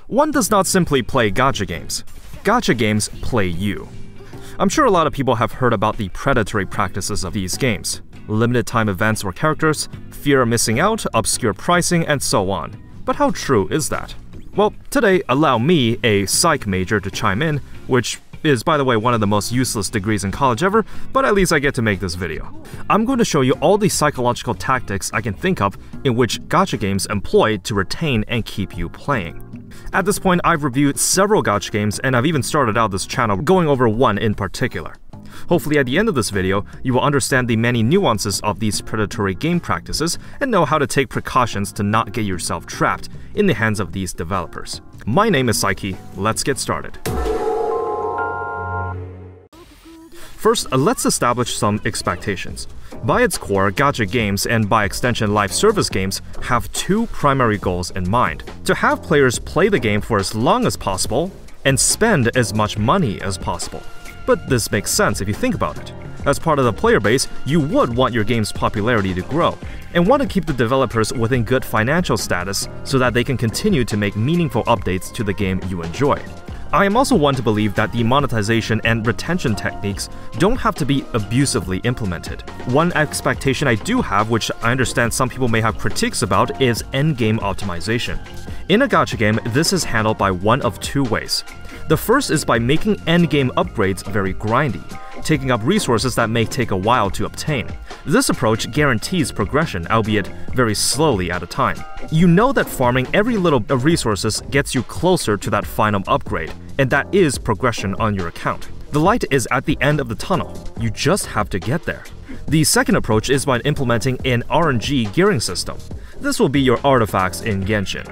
One does not simply play gacha games. Gacha games play you. I'm sure a lot of people have heard about the predatory practices of these games. Limited time events or characters, fear of missing out, obscure pricing, and so on. But how true is that? Well, today, allow me, a psych major, to chime in, which is, by the way, one of the most useless degrees in college ever, but at least I get to make this video. I'm going to show you all the psychological tactics I can think of in which gacha games employ to retain and keep you playing. At this point, I've reviewed several gacha games, and I've even started out this channel going over one in particular. Hopefully at the end of this video, you will understand the many nuances of these predatory game practices and know how to take precautions to not get yourself trapped in the hands of these developers. My name is Psyche, let's get started. First, let's establish some expectations. By its core, gacha games, and by extension live service games, have two primary goals in mind: to have players play the game for as long as possible, and spend as much money as possible. But this makes sense if you think about it. As part of the player base, you would want your game's popularity to grow, and want to keep the developers within good financial status so that they can continue to make meaningful updates to the game you enjoy. I am also one to believe that the monetization and retention techniques don't have to be abusively implemented. One expectation I do have, which I understand some people may have critiques about, is endgame optimization. In a gacha game, this is handled by one of two ways. The first is by making endgame upgrades very grindy, taking up resources that may take a while to obtain. This approach guarantees progression, albeit very slowly at a time. You know that farming every little of resources gets you closer to that final upgrade, and that is progression on your account. The light is at the end of the tunnel, you just have to get there. The second approach is by implementing an RNG gearing system. This will be your artifacts in Genshin.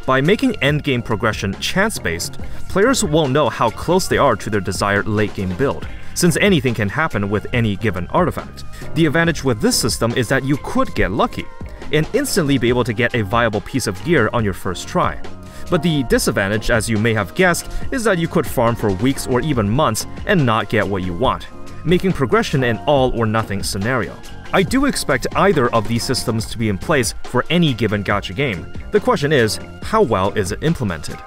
By making endgame progression chance-based, players won't know how close they are to their desired late-game build, since anything can happen with any given artifact. The advantage with this system is that you could get lucky, and instantly be able to get a viable piece of gear on your first try. But the disadvantage, as you may have guessed, is that you could farm for weeks or even months and not get what you want, making progression an all-or-nothing scenario. I do expect either of these systems to be in place for any given gacha game. The question is, how well is it implemented?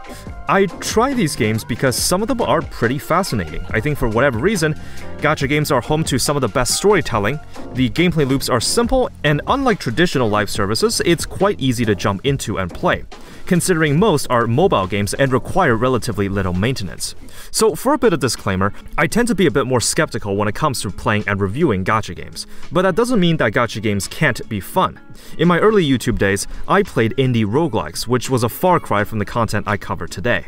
I try these games because some of them are pretty fascinating. I think for whatever reason, gacha games are home to some of the best storytelling, the gameplay loops are simple, and unlike traditional live services, it's quite easy to jump into and play, considering most are mobile games and require relatively little maintenance. So for a bit of disclaimer, I tend to be a bit more skeptical when it comes to playing and reviewing gacha games, but that doesn't mean that gacha games can't be fun. In my early YouTube days, I played indie roguelikes, which was a far cry from the content I cover today.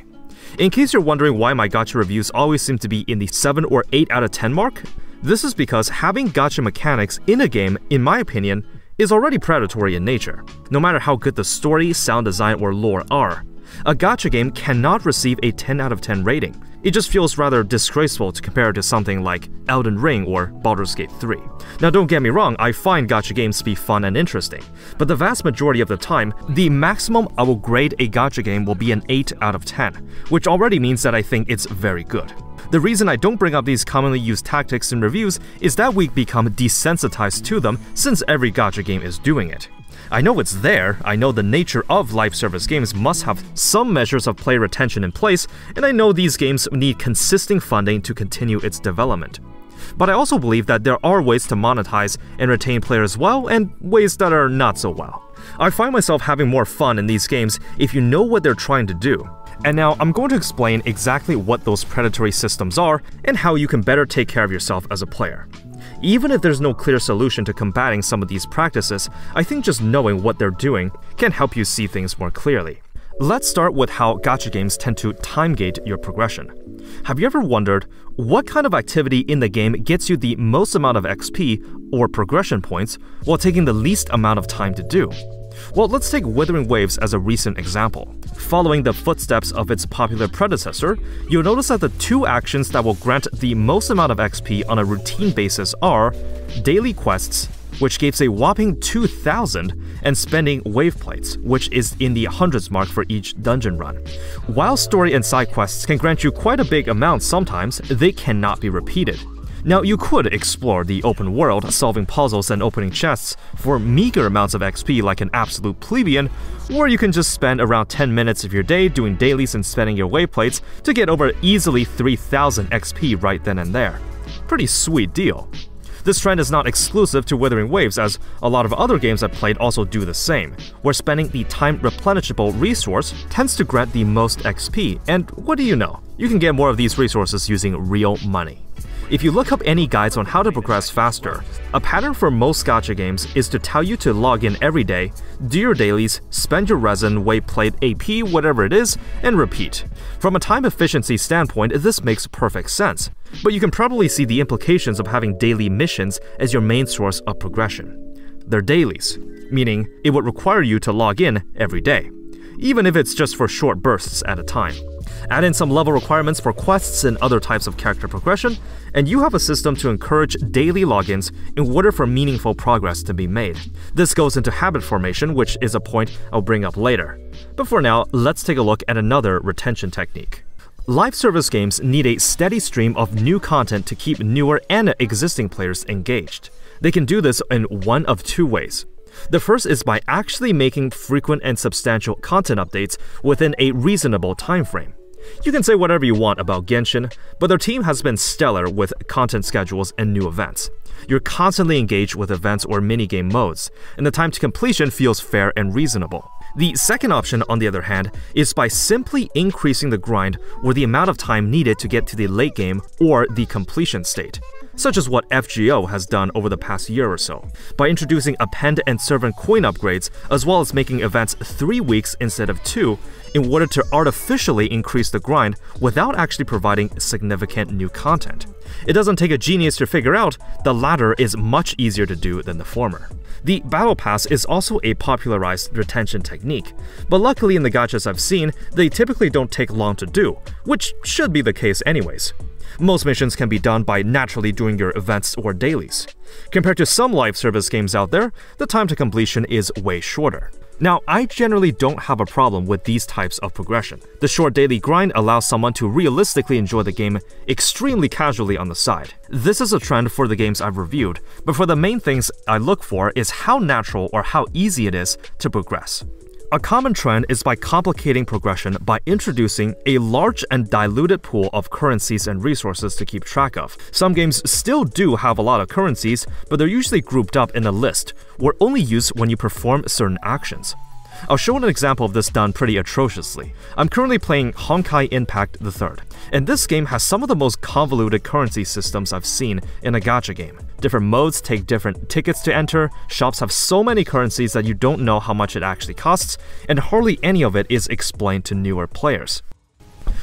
In case you're wondering why my gacha reviews always seem to be in the 7 or 8 out of 10 mark, this is because having gacha mechanics in a game, in my opinion, is already predatory in nature. No matter how good the story, sound design, or lore are, a gacha game cannot receive a 10 out of 10 rating. It just feels rather disgraceful to compare to something like Elden Ring or Baldur's Gate 3. Now don't get me wrong, I find gacha games to be fun and interesting, but the vast majority of the time, the maximum I will grade a gacha game will be an 8 out of 10, which already means that I think it's very good. The reason I don't bring up these commonly used tactics in reviews is that we become desensitized to them since every gacha game is doing it. I know it's there, I know the nature of live service games must have some measures of player retention in place, and I know these games need consistent funding to continue its development. But I also believe that there are ways to monetize and retain players well, and ways that are not so well. I find myself having more fun in these games if you know what they're trying to do. And now I'm going to explain exactly what those predatory systems are and how you can better take care of yourself as a player. Even if there's no clear solution to combating some of these practices, I think just knowing what they're doing can help you see things more clearly. Let's start with how gacha games tend to time-gate your progression. Have you ever wondered what kind of activity in the game gets you the most amount of XP or progression points while taking the least amount of time to do? Well, let's take Withering Waves as a recent example. Following the footsteps of its popular predecessor, you'll notice that the two actions that will grant the most amount of XP on a routine basis are daily quests, which gives a whopping 2,000, and spending wave plates, which is in the hundreds mark for each dungeon run. While story and side quests can grant you quite a big amount sometimes, they cannot be repeated. Now, you could explore the open world, solving puzzles and opening chests for meager amounts of XP like an absolute plebeian, or you can just spend around 10 minutes of your day doing dailies and spending your wayplates to get over easily 3000 XP right then and there. Pretty sweet deal. This trend is not exclusive to Wuthering Waves, as a lot of other games I've played also do the same, where spending the time replenishable resource tends to grant the most XP, and what do you know? You can get more of these resources using real money. If you look up any guides on how to progress faster, a pattern for most gacha games is to tell you to log in every day, do your dailies, spend your resin, wayplate, AP, whatever it is, and repeat. From a time efficiency standpoint, this makes perfect sense, but you can probably see the implications of having daily missions as your main source of progression. They're dailies, meaning it would require you to log in every day, even if it's just for short bursts at a time. Add in some level requirements for quests and other types of character progression, and you have a system to encourage daily logins in order for meaningful progress to be made. This goes into habit formation, which is a point I'll bring up later. But for now, let's take a look at another retention technique. Live service games need a steady stream of new content to keep newer and existing players engaged. They can do this in one of two ways. The first is by actually making frequent and substantial content updates within a reasonable time frame. You can say whatever you want about Genshin, but their team has been stellar with content schedules and new events. You're constantly engaged with events or minigame modes, and the time to completion feels fair and reasonable. The second option, on the other hand, is by simply increasing the grind or the amount of time needed to get to the late game or the completion state, such as what FGO has done over the past year or so, by introducing append and servant coin upgrades, as well as making events 3 weeks instead of 2, in order to artificially increase the grind without actually providing significant new content. It doesn't take a genius to figure out the latter is much easier to do than the former. The Battle Pass is also a popularized retention technique, but luckily in the gachas I've seen, they typically don't take long to do, which should be the case anyways. Most missions can be done by naturally doing your events or dailies. Compared to some live service games out there, the time to completion is way shorter. Now, I generally don't have a problem with these types of progression. The short daily grind allows someone to realistically enjoy the game extremely casually on the side. This is a trend for the games I've reviewed, but for the main things I look for is how natural or how easy it is to progress. A common trend is by complicating progression by introducing a large and diluted pool of currencies and resources to keep track of. Some games still do have a lot of currencies, but they're usually grouped up in a list, or only used when you perform certain actions. I'll show an example of this done pretty atrociously. I'm currently playing Honkai Impact III, and this game has some of the most convoluted currency systems I've seen in a gacha game. Different modes take different tickets to enter, shops have so many currencies that you don't know how much it actually costs, and hardly any of it is explained to newer players.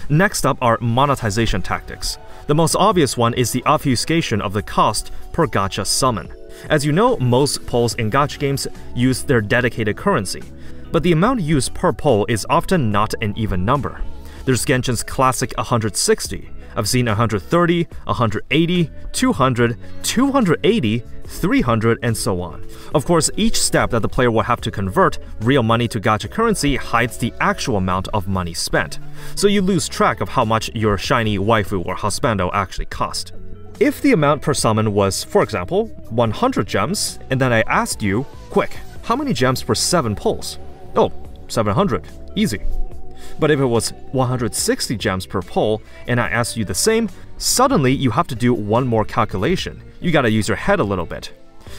Next up are monetization tactics. The most obvious one is the obfuscation of the cost per gacha summon. As you know, most polls in gacha games use their dedicated currency, but the amount used per poll is often not an even number. There's Genshin's classic 160. I've seen 130, 180, 200, 280, 300, and so on. Of course, each step that the player will have to convert real money to gacha currency hides the actual amount of money spent, so you lose track of how much your shiny waifu or husbando actually cost. If the amount per summon was, for example, 100 gems, and then I asked you, quick, how many gems per 7 polls? Oh, 700. Easy. But if it was 160 gems per poll, and I asked you the same, suddenly you have to do one more calculation. You gotta use your head a little bit.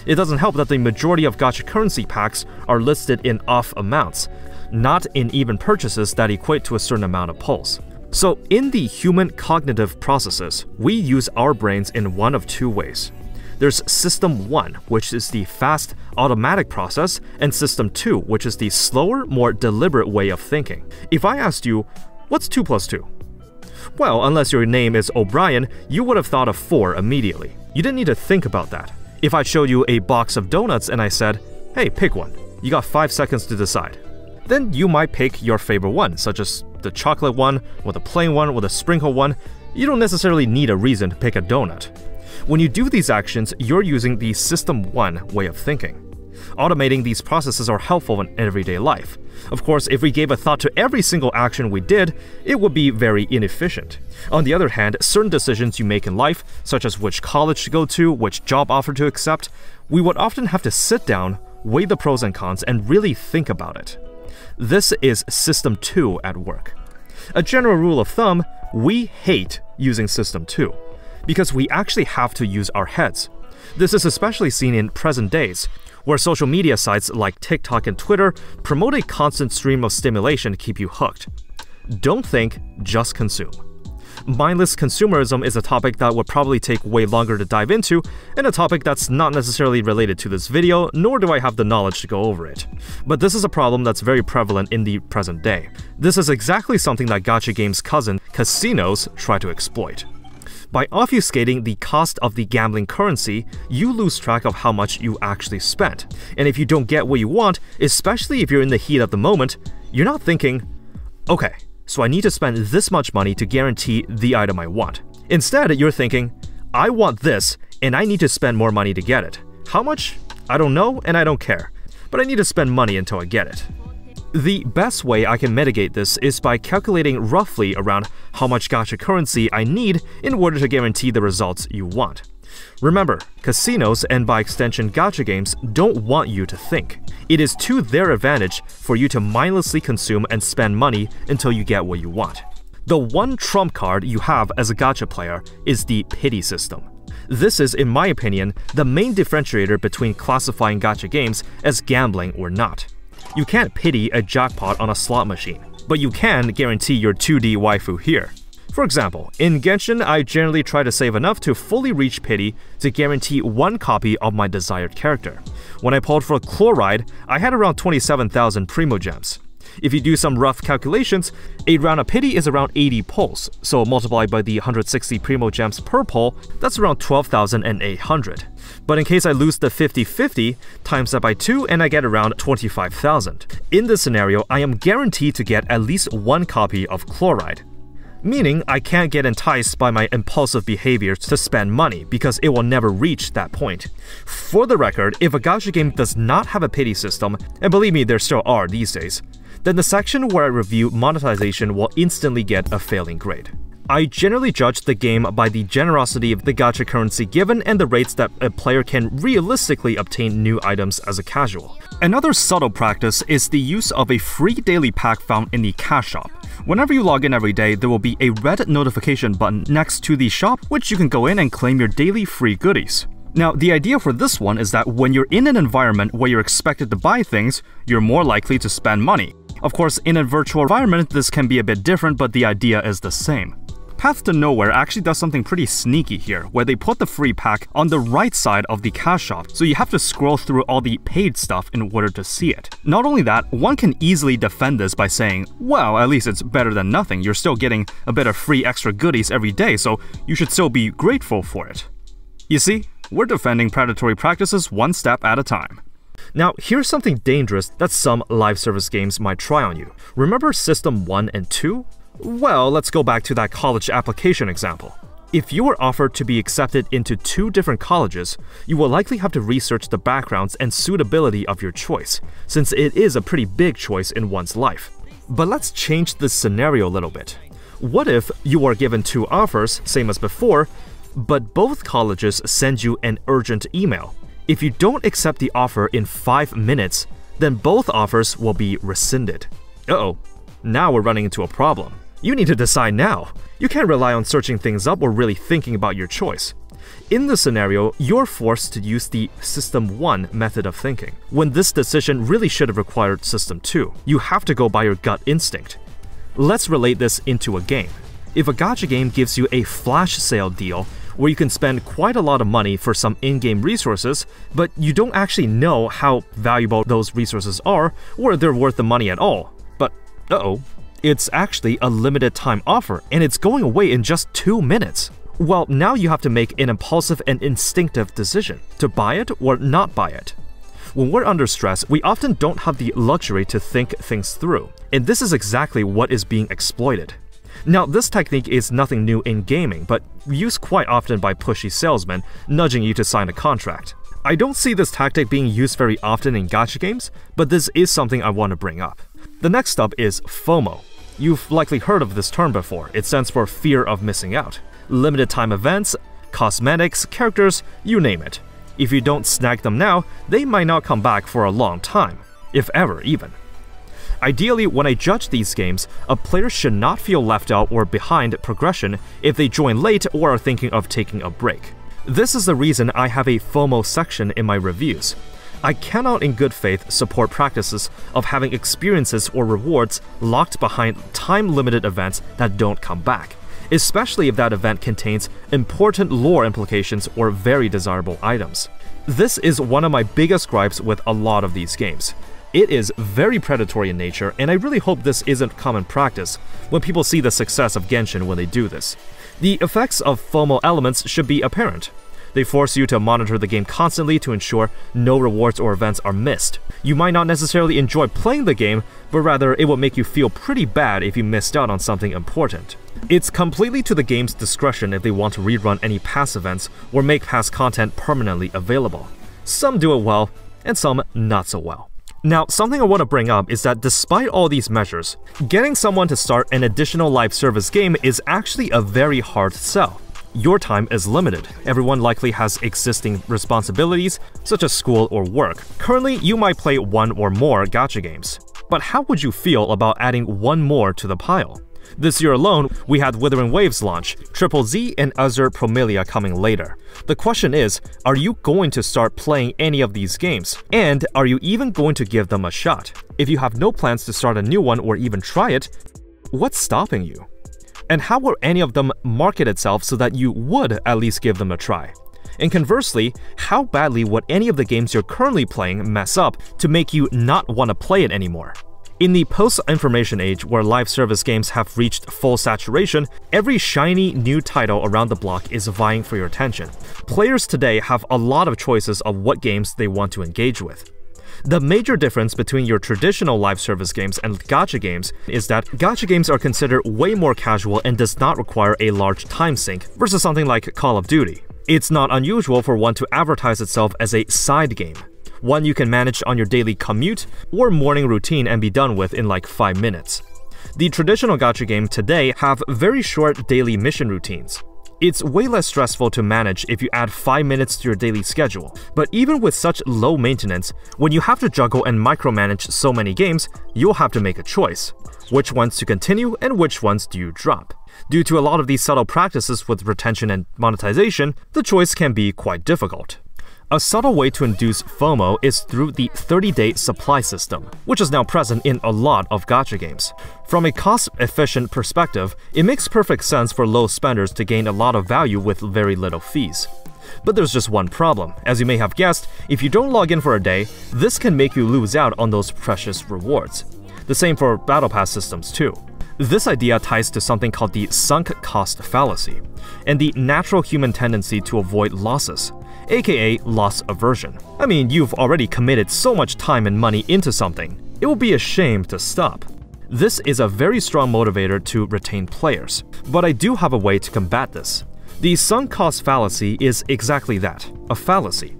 It doesn't help that the majority of gacha currency packs are listed in off amounts, not in even purchases that equate to a certain amount of polls. So in the human cognitive processes, we use our brains in one of two ways. There's System 1, which is the fast, automatic process, and System 2, which is the slower, more deliberate way of thinking. If I asked you, what's 2 plus 2? Well, unless your name is O'Brien, you would have thought of 4 immediately. You didn't need to think about that. If I showed you a box of donuts and I said, hey, pick one, you got 5 seconds to decide. Then you might pick your favorite one, such as the chocolate one, or the plain one, or the sprinkle one. You don't necessarily need a reason to pick a donut. When you do these actions, you're using the System 1 way of thinking. Automating these processes are helpful in everyday life. Of course, if we gave a thought to every single action we did, it would be very inefficient. On the other hand, certain decisions you make in life, such as which college to go to, which job offer to accept, we would often have to sit down, weigh the pros and cons, and really think about it. This is System 2 at work. A general rule of thumb, we hate using System 2, because we actually have to use our heads. This is especially seen in present days, where social media sites like TikTok and Twitter promote a constant stream of stimulation to keep you hooked. Don't think, just consume. Mindless consumerism is a topic that would probably take way longer to dive into, and a topic that's not necessarily related to this video, nor do I have the knowledge to go over it. But this is a problem that's very prevalent in the present day. This is exactly something that gacha games' cousin, casinos, try to exploit. By obfuscating the cost of the gambling currency, you lose track of how much you actually spent. And if you don't get what you want, especially if you're in the heat of the moment, you're not thinking, okay, so I need to spend this much money to guarantee the item I want. Instead, you're thinking, I want this, and I need to spend more money to get it. How much? I don't know, and I don't care. But I need to spend money until I get it. The best way I can mitigate this is by calculating roughly around how much gacha currency I need in order to guarantee the results you want. Remember, casinos and by extension gacha games don't want you to think. It is to their advantage for you to mindlessly consume and spend money until you get what you want. The one trump card you have as a gacha player is the pity system. This is, in my opinion, the main differentiator between classifying gacha games as gambling or not. You can't pity a jackpot on a slot machine, but you can guarantee your 2D waifu here. For example, in Genshin, I generally try to save enough to fully reach pity to guarantee one copy of my desired character. When I pulled for Chloride, I had around 27,000 Primo Gems. If you do some rough calculations, a round of pity is around 80 pulls, so multiplied by the 160 Primo Gems per pull, that's around 12,800. But in case I lose the 50-50, times that by 2 and I get around 25,000. In this scenario, I am guaranteed to get at least one copy of Chloride. Meaning I can't get enticed by my impulsive behavior to spend money because it will never reach that point. For the record, if a gacha game does not have a pity system, and believe me there still are these days, then the section where I review monetization will instantly get a failing grade. I generally judge the game by the generosity of the gacha currency given and the rates that a player can realistically obtain new items as a casual. Another subtle practice is the use of a free daily pack found in the cash shop. Whenever you log in every day, there will be a red notification button next to the shop which you can go in and claim your daily free goodies. Now, the idea for this one is that when you're in an environment where you're expected to buy things, you're more likely to spend money. Of course, in a virtual environment, this can be a bit different, but the idea is the same. Path to Nowhere actually does something pretty sneaky here, where they put the free pack on the right side of the cash shop, so you have to scroll through all the paid stuff in order to see it. Not only that, one can easily defend this by saying, well, at least it's better than nothing, you're still getting a bit of free extra goodies every day, so you should still be grateful for it. You see, we're defending predatory practices one step at a time. Now, here's something dangerous that some live service games might try on you. Remember System 1 and 2? Well, let's go back to that college application example. If you were offered to be accepted into 2 different colleges, you will likely have to research the backgrounds and suitability of your choice, since it is a pretty big choice in one's life. But let's change this scenario a little bit. What if you are given 2 offers, same as before, but both colleges send you an urgent email? If you don't accept the offer in 5 minutes, then both offers will be rescinded. Uh-oh, now we're running into a problem. You need to decide now. You can't rely on searching things up or really thinking about your choice. In this scenario, you're forced to use the System 1 method of thinking, when this decision really should have required System 2. You have to go by your gut instinct. Let's relate this into a game. If a gacha game gives you a flash sale deal, where you can spend quite a lot of money for some in-game resources, but you don't actually know how valuable those resources are, or they're worth the money at all. But, uh-oh, it's actually a limited time offer, and it's going away in just 2 minutes. Well, now you have to make an impulsive and instinctive decision, to buy it or not buy it. When we're under stress, we often don't have the luxury to think things through, and this is exactly what is being exploited. Now, this technique is nothing new in gaming, but used quite often by pushy salesmen, nudging you to sign a contract. I don't see this tactic being used very often in gacha games, but this is something I want to bring up. The next up is FOMO. You've likely heard of this term before. It stands for fear of missing out. Limited time events, cosmetics, characters, you name it. If you don't snag them now, they might not come back for a long time, if ever even. Ideally, when I judge these games, a player should not feel left out or behind progression if they join late or are thinking of taking a break. This is the reason I have a FOMO section in my reviews. I cannot in good faith support practices of having experiences or rewards locked behind time-limited events that don't come back, especially if that event contains important lore implications or very desirable items. This is one of my biggest gripes with a lot of these games. It is very predatory in nature, and I really hope this isn't common practice when people see the success of Genshin when they do this. The effects of FOMO elements should be apparent. They force you to monitor the game constantly to ensure no rewards or events are missed. You might not necessarily enjoy playing the game, but rather it will make you feel pretty bad if you missed out on something important. It's completely to the game's discretion if they want to rerun any past events or make past content permanently available. Some do it well, and some not so well. Now, something I want to bring up is that despite all these measures, getting someone to start an additional live service game is actually a very hard sell. Your time is limited. Everyone likely has existing responsibilities, such as school or work. Currently, you might play one or more gacha games. But how would you feel about adding one more to the pile? This year alone, we had Withering Waves launch, Triple Z and Azure Promelia coming later. The question is, are you going to start playing any of these games? And are you even going to give them a shot? If you have no plans to start a new one or even try it, what's stopping you? And how will any of them market itself so that you would at least give them a try? And conversely, how badly would any of the games you're currently playing mess up to make you not want to play it anymore? In the post-information age where live service games have reached full saturation, every shiny new title around the block is vying for your attention. Players today have a lot of choices of what games they want to engage with. The major difference between your traditional live service games and gacha games is that gacha games are considered way more casual and does not require a large time sink versus something like Call of Duty. It's not unusual for one to advertise itself as a side game, one you can manage on your daily commute or morning routine and be done with in like 5 minutes. The traditional gacha game today have very short daily mission routines. It's way less stressful to manage if you add 5 minutes to your daily schedule, but even with such low maintenance, when you have to juggle and micromanage so many games, you'll have to make a choice. Which ones to continue and which ones do you drop? Due to a lot of these subtle practices with retention and monetization, the choice can be quite difficult. A subtle way to induce FOMO is through the 30-day supply system, which is now present in a lot of gacha games. From a cost-efficient perspective, it makes perfect sense for low spenders to gain a lot of value with very little fees. But there's just one problem. As you may have guessed, if you don't log in for a day, this can make you lose out on those precious rewards. The same for Battle Pass systems too. This idea ties to something called the sunk cost fallacy, and the natural human tendency to avoid losses, aka loss aversion. I mean, you've already committed so much time and money into something, it will be a shame to stop. This is a very strong motivator to retain players, but I do have a way to combat this. The sunk cost fallacy is exactly that, a fallacy.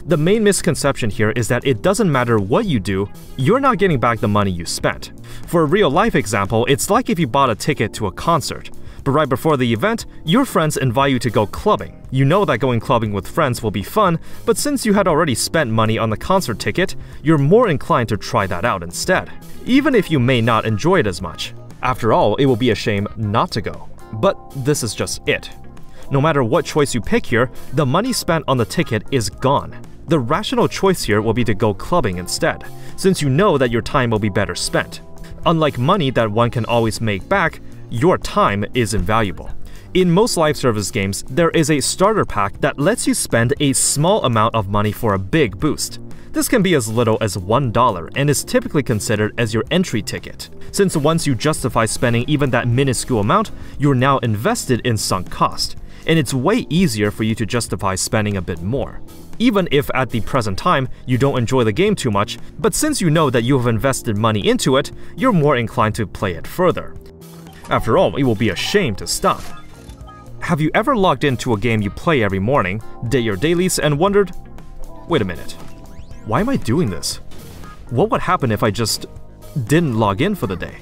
The main misconception here is that it doesn't matter what you do, you're not getting back the money you spent. For a real-life example, it's like if you bought a ticket to a concert, but right before the event, your friends invite you to go clubbing. You know that going clubbing with friends will be fun, but since you had already spent money on the concert ticket, you're more inclined to try that out instead, even if you may not enjoy it as much. After all, it will be a shame not to go. But this is just it. No matter what choice you pick here, the money spent on the ticket is gone. The rational choice here will be to go clubbing instead, since you know that your time will be better spent. Unlike money that one can always make back, your time is invaluable. In most live service games, there is a starter pack that lets you spend a small amount of money for a big boost. This can be as little as $1 and is typically considered as your entry ticket, since once you justify spending even that minuscule amount, you're now invested in sunk cost, and it's way easier for you to justify spending a bit more. Even if at the present time you don't enjoy the game too much, but since you know that you have invested money into it, you're more inclined to play it further. After all, it will be a shame to stop. Have you ever logged into a game you play every morning, did your dailies, and wondered, Wait a minute. Why am I doing this? What would happen if I just didn't log in for the day?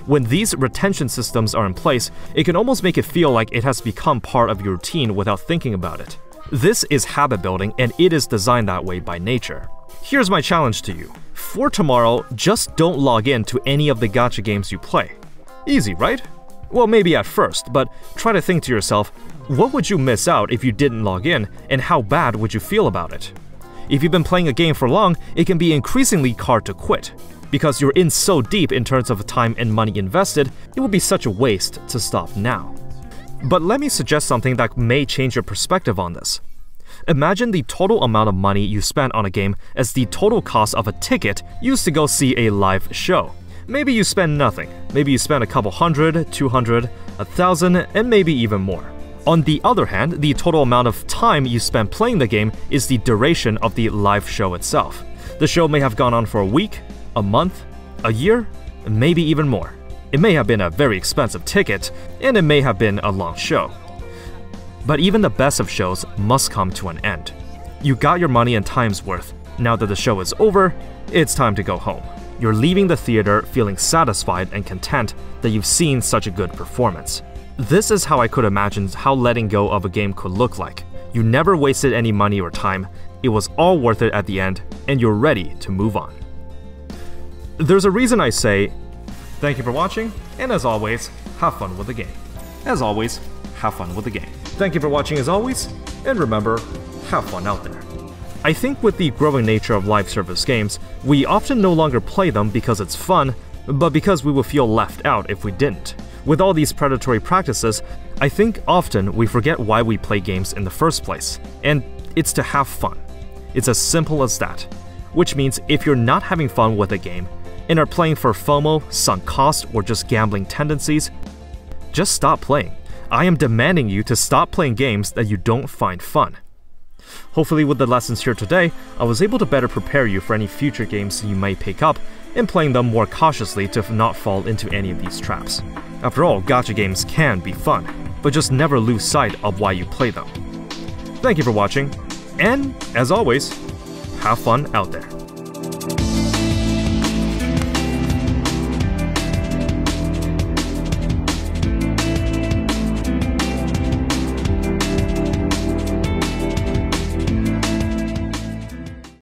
When these retention systems are in place, it can almost make it feel like it has become part of your routine without thinking about it. This is habit building, and it is designed that way by nature. Here's my challenge to you. For tomorrow, just don't log in to any of the gacha games you play. Easy, right? Well, maybe at first, but try to think to yourself, what would you miss out if you didn't log in, and how bad would you feel about it? If you've been playing a game for long, it can be increasingly hard to quit. Because you're in so deep in terms of time and money invested, it would be such a waste to stop now. But let me suggest something that may change your perspective on this. Imagine the total amount of money you spent on a game as the total cost of a ticket used to go see a live show. Maybe you spend nothing. Maybe you spend a couple hundred, 200, 1,000, and maybe even more. On the other hand, the total amount of time you spend playing the game is the duration of the live show itself. The show may have gone on for a week, a month, a year, maybe even more. It may have been a very expensive ticket, and it may have been a long show. But even the best of shows must come to an end. You got your money and time's worth. Now that the show is over, it's time to go home. You're leaving the theater feeling satisfied and content that you've seen such a good performance. This is how I could imagine how letting go of a game could look like. You never wasted any money or time, it was all worth it at the end, and you're ready to move on. There's a reason I say, thank you for watching, and as always, have fun with the game. As always, have fun with the game. Thank you for watching as always, and remember, have fun out there. I think with the growing nature of live service games, we often no longer play them because it's fun, but because we would feel left out if we didn't. With all these predatory practices, I think often we forget why we play games in the first place, and it's to have fun. It's as simple as that. Which means if you're not having fun with a game, and are playing for FOMO, sunk cost, or just gambling tendencies, just stop playing. I am demanding you to stop playing games that you don't find fun. Hopefully with the lessons here today, I was able to better prepare you for any future games you may pick up and playing them more cautiously to not fall into any of these traps. After all, gacha games can be fun, but just never lose sight of why you play them. Thank you for watching, and as always, have fun out there.